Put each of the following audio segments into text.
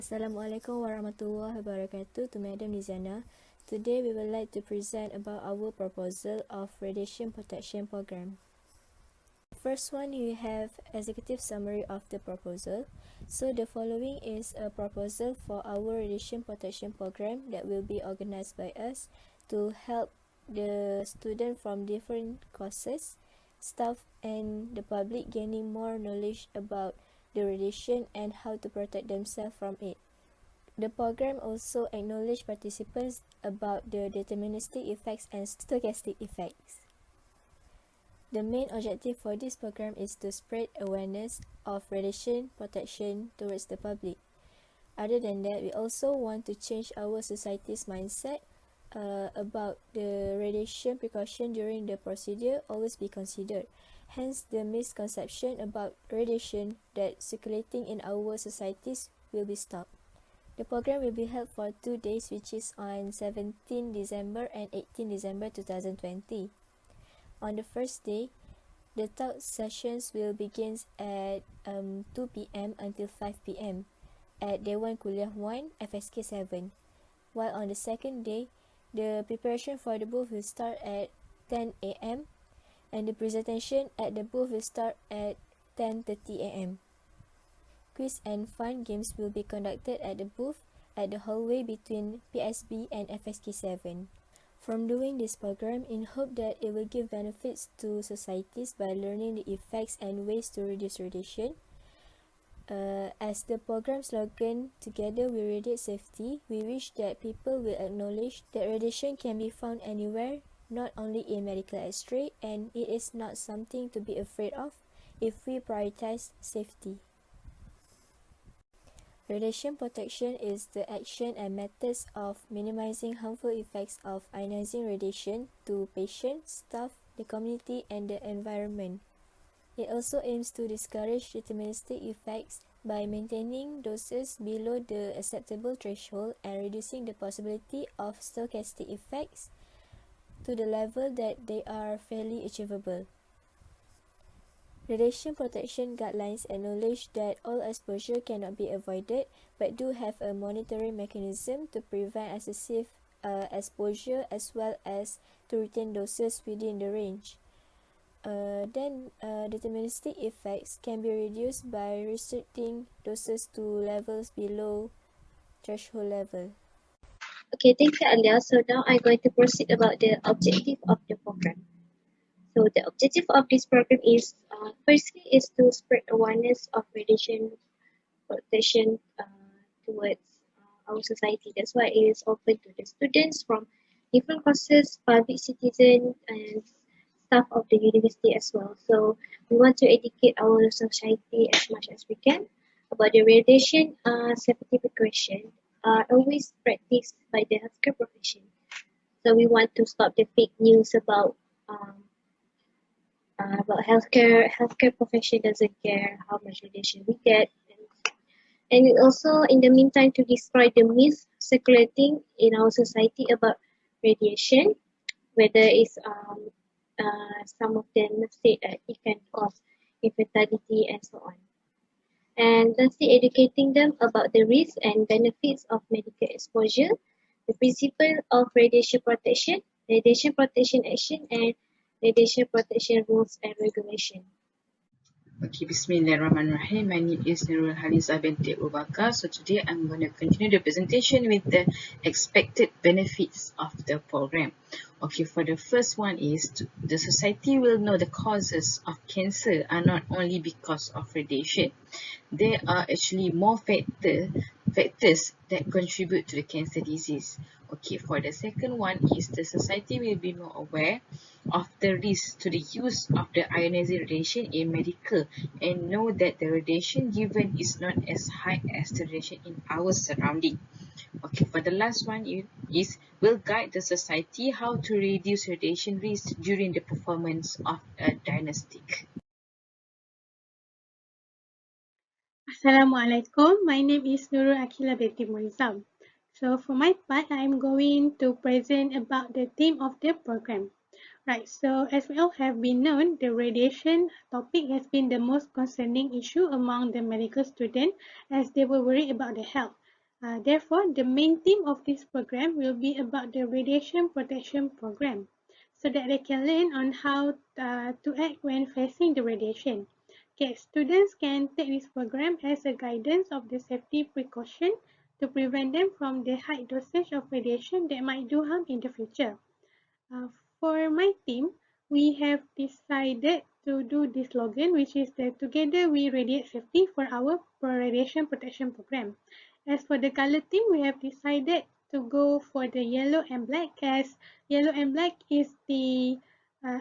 Assalamualaikum warahmatullahi wabarakatuh to Madam Nizana. Today we would like to present about our proposal of radiation protection program. First one, you have executive summary of the proposal. So the following is a proposal for our radiation protection program that will be organized by us to help the student from different courses, staff and the public gaining more knowledge about the radiation and how to protect themselves from it. The program also acknowledges participants about the deterministic effects and stochastic effects. The main objective for this program is to spread awareness of radiation protection towards the public. Other than that, we also want to change our society's mindset about the radiation precaution during the procedure always be considered. Hence, the misconception about radiation that circulating in our societies will be stopped. The program will be held for 2 days, which is on 17 December and 18 December 2020. On the first day, the talk sessions will begin at 2 p.m. until 5 p.m. at Dewan Kuliah 1, FSK 7. While on the second day, the preparation for the booth will start at 10 a.m. and the presentation at the booth will start at 10:30 a.m. Quiz and fun games will be conducted at the booth at the hallway between PSB and FSK 7. From doing this program, in hope that it will give benefits to societies by learning the effects and ways to reduce radiation. As the program slogan, Together We Radiate Safety, we wish that people will acknowledge that radiation can be found anywhere, not only in medical X-ray, and it is not something to be afraid of if we prioritize safety. Radiation protection is the action and methods of minimizing harmful effects of ionizing radiation to patients, staff, the community, and the environment. It also aims to discourage deterministic effects by maintaining doses below the acceptable threshold and reducing the possibility of stochastic effects to the level that they are fairly achievable. Radiation protection guidelines acknowledge that all exposure cannot be avoided, but do have a monitoring mechanism to prevent excessive exposure as well as to retain doses within the range. Deterministic effects can be reduced by restricting doses to levels below threshold level. Okay, thank you, Alia. So now I'm going to proceed about the objective of the program. So the objective of this program is, firstly, is to spread awareness of radiation protection towards our society. That's why it is open to the students from different courses, public citizens, and staff of the university as well. So we want to educate our society as much as we can about the radiation safety precaution are always practiced by the healthcare profession. So we want to stop the fake news about healthcare profession doesn't care how much radiation we get, and also in the meantime to destroy the myth circulating in our society about radiation, whether it's some of them say that it can cause infertility and so on. And lastly, educating them about the risks and benefits of medical exposure, the principle of radiation protection action, and radiation protection rules and regulation. Okay, Bismillahirrahmanirrahim. My name is Nurul Haliza binti Abu Bakar. So today I'm going to continue the presentation with the expected benefits of the program. Okay, for the first one is the society will know the causes of cancer are not only because of radiation. There are actually more factors that contribute to the cancer disease. Okay, for the second one is the society will be more aware of the risk to the use of the ionizing radiation in medical and know that the radiation given is not as high as the radiation in our surrounding. Okay, for the last one is will guide the society how to reduce radiation risk during the performance of a diagnostic. Assalamualaikum. My name is Nurul Akila binti Muizam. So for my part, I'm going to present about the theme of the program. Right, so as we all have been known, the radiation topic has been the most concerning issue among the medical students as they were worried about their health. Therefore, the main theme of this program will be about the radiation protection program, so that they can learn on how to act when facing the radiation. Okay, students can take this program as a guidance of the safety precaution to prevent them from the high dosage of radiation that might do harm in the future. Uh, for my team, we have decided to do this slogan, which is that together we radiate safety for our radiation protection program. As for the color team, we have decided to go for the yellow and black, as yellow and black is the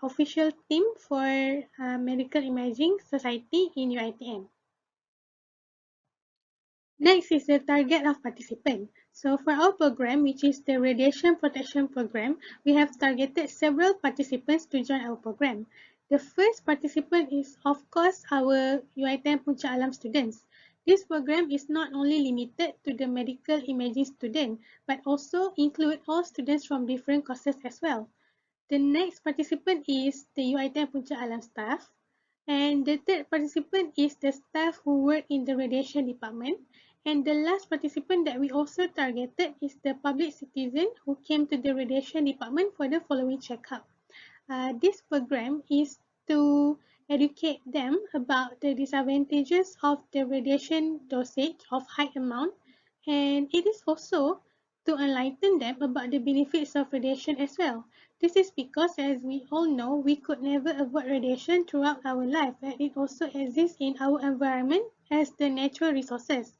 official theme for Medical Imaging Society in UiTM. Next is the target of participant. So for our program, which is the radiation protection program, we have targeted several participants to join our program. The first participant is, of course, our UiTM Puncak Alam students. This program is not only limited to the medical imaging student, but also include all students from different courses as well. The next participant is the UiTM Puncak Alam staff. And the third participant is the staff who work in the radiation department. And the last participant that we also targeted is the public citizen who came to the radiation department for the following checkup. This program is to educate them about the disadvantages of the radiation dosage of high amount, and it is also to enlighten them about the benefits of radiation as well. This is because, as we all know, we could never avoid radiation throughout our life, and it also exists in our environment as the natural resources.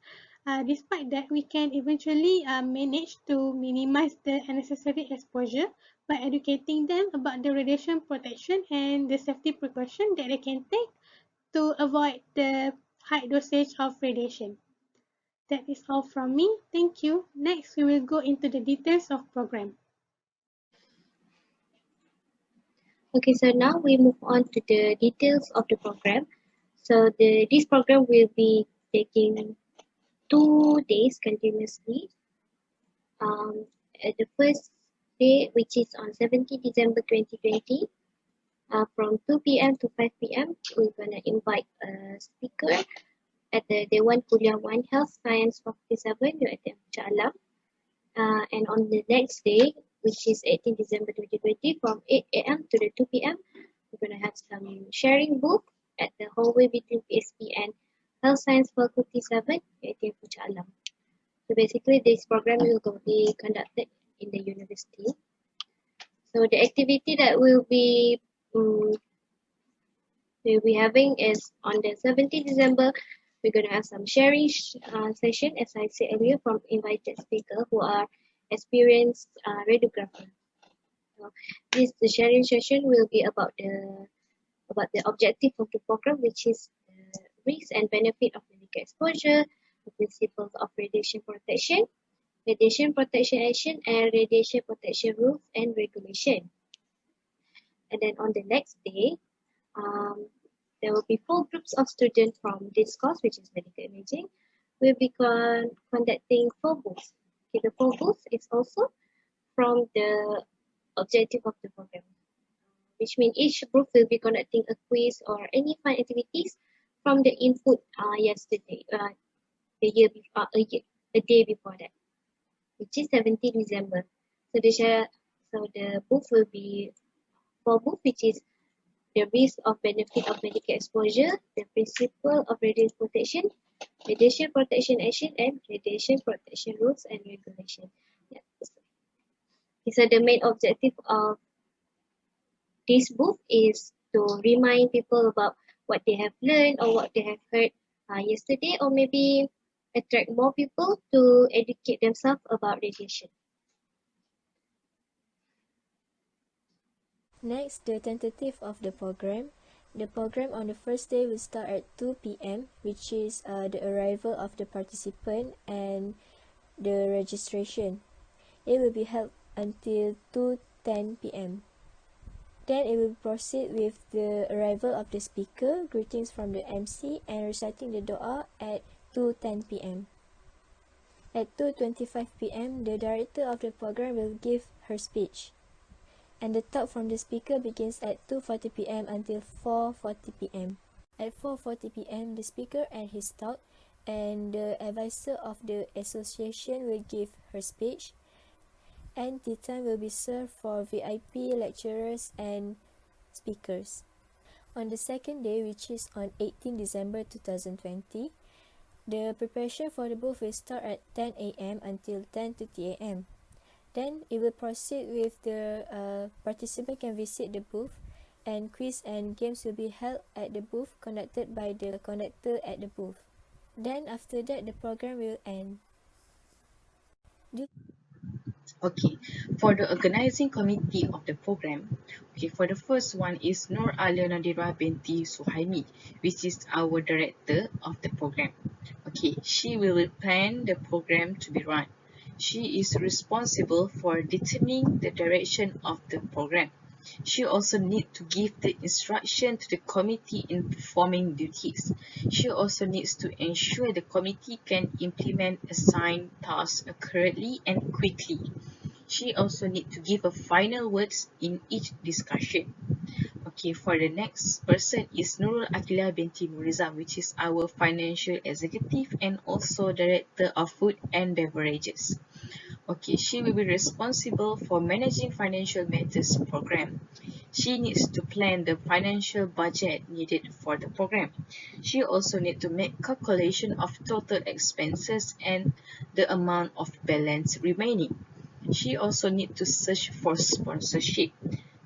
Despite that, we can eventually manage to minimize the unnecessary exposure by educating them about the radiation protection and the safety precaution that they can take to avoid the high dosage of radiation. That is all from me. Thank you. Next, we will go into the details of program. Okay, so now we move on to the details of the program. So this program will be taking 2 days continuously. At the first day, which is on 17 December 2020, from 2 p.m. to 5 p.m., we're gonna invite a speaker at the Dewan Kuliah 1 Health Science 47 UiTM Puncak Alam. And on the next day, which is 18 December 2020, from 8 a.m. to the 2 p.m., we're going to have some sharing booth at the hallway between PSP and Health Science Faculty 7, UiTM Puncak Alam. So basically, this program will be conducted in the university. So the activity that we'll be having is on the 17th December. We're going to have some sharing session, as I said earlier, from invited speakers who are experienced radiographers. So the sharing session will be about the objective of the program, which is the risks and benefit of medical exposure, the principles of radiation protection action, and radiation protection rules and regulation. And then on the next day, there will be 4 groups of students from this course, which is medical imaging. We'll be conducting 4 booths. Okay, the 4 booths is also from the objective of the program, which means each group will be conducting a quiz or any fun activities from the input yesterday, a day before that, which is 17 December. So the booth will be 4 booths, which is the risk of benefit of medical exposure, the principle of radiation protection action, and radiation protection rules and regulation. Yeah. So the main objective of this book is to remind people about what they have learned or what they have heard yesterday, or maybe attract more people to educate themselves about radiation. Next, the tentative of the program. The program on the first day will start at 2 p.m., which is the arrival of the participant and the registration. It will be held until 2:10 p.m. Then it will proceed with the arrival of the speaker, greetings from the MC, and reciting the doa at 2:10 p.m. At 2:25 p.m., the director of the program will give her speech, and the talk from the speaker begins at 2:40 p.m. until 4:40 p.m. At 4:40 p.m., the speaker and his talk, and the advisor of the association will give her speech, and tea time will be served for VIP lecturers and speakers. On the second day, which is on 18 December 2020, the preparation for the booth will start at 10 a.m. until 10:30 a.m. Then it will proceed with the participant can visit the booth, and quiz and games will be held at the booth conducted by the conductor at the booth. Then after that, the program will end. Okay, for the organizing committee of the program, okay, for the first one is Nur Alia Nadira binti Suhaimi, which is our director of the program. Okay, she will plan the program to be run. She is responsible for determining the direction of the program. She also needs to give the instruction to the committee in performing duties. She also needs to ensure the committee can implement assigned tasks accurately and quickly. She also needs to give a final words in each discussion. Okay, for the next person is Nurul Akilah binti Murizam, which is our financial executive and also director of food and beverages. Okay, she will be responsible for managing financial matters program. She needs to plan the financial budget needed for the program. She also needs to make calculation of total expenses and the amount of balance remaining. She also needs to search for sponsorship.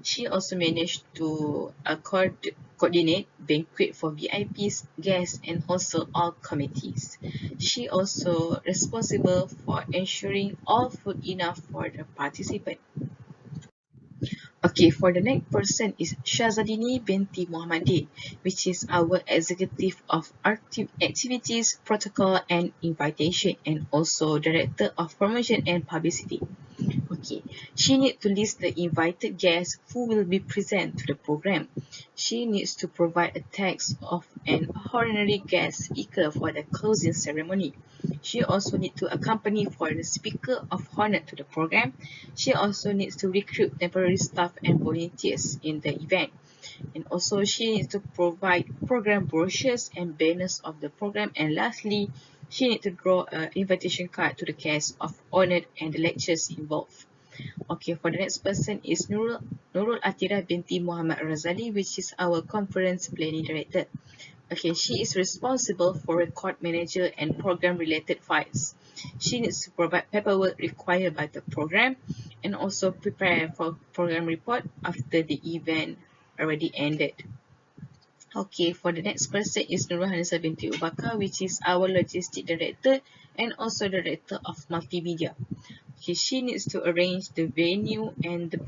She also managed to coordinate banquet for VIPs, guests, and also all committees. She also responsible for ensuring all food enough for the participant. Okay, for the next person is Shazadini binti Muhammadin, which is our executive of activities, protocol, and invitation, and also director of promotion and publicity. Okay, she needs to list the invited guests who will be present to the program. She needs to provide a text of an honorary guest speaker for the closing ceremony. She also needs to accompany for the speaker of honor to the program. She also needs to recruit temporary staff and volunteers in the event. And also she needs to provide program brochures and banners of the program. And lastly, she needs to draw an invitation card to the guests of honor and the lectures involved. Okay, for the next person is Nurul Atira binti Muhammad Razali, which is our conference planning director. Okay, she is responsible for record manager and program related files. She needs to provide paperwork required by the program and also prepare for program report after the event already ended. Okay, for the next person is Nurul Hanisa binti Ubaka, which is our logistic director and also director of multimedia. Okay, she needs to arrange the venue and the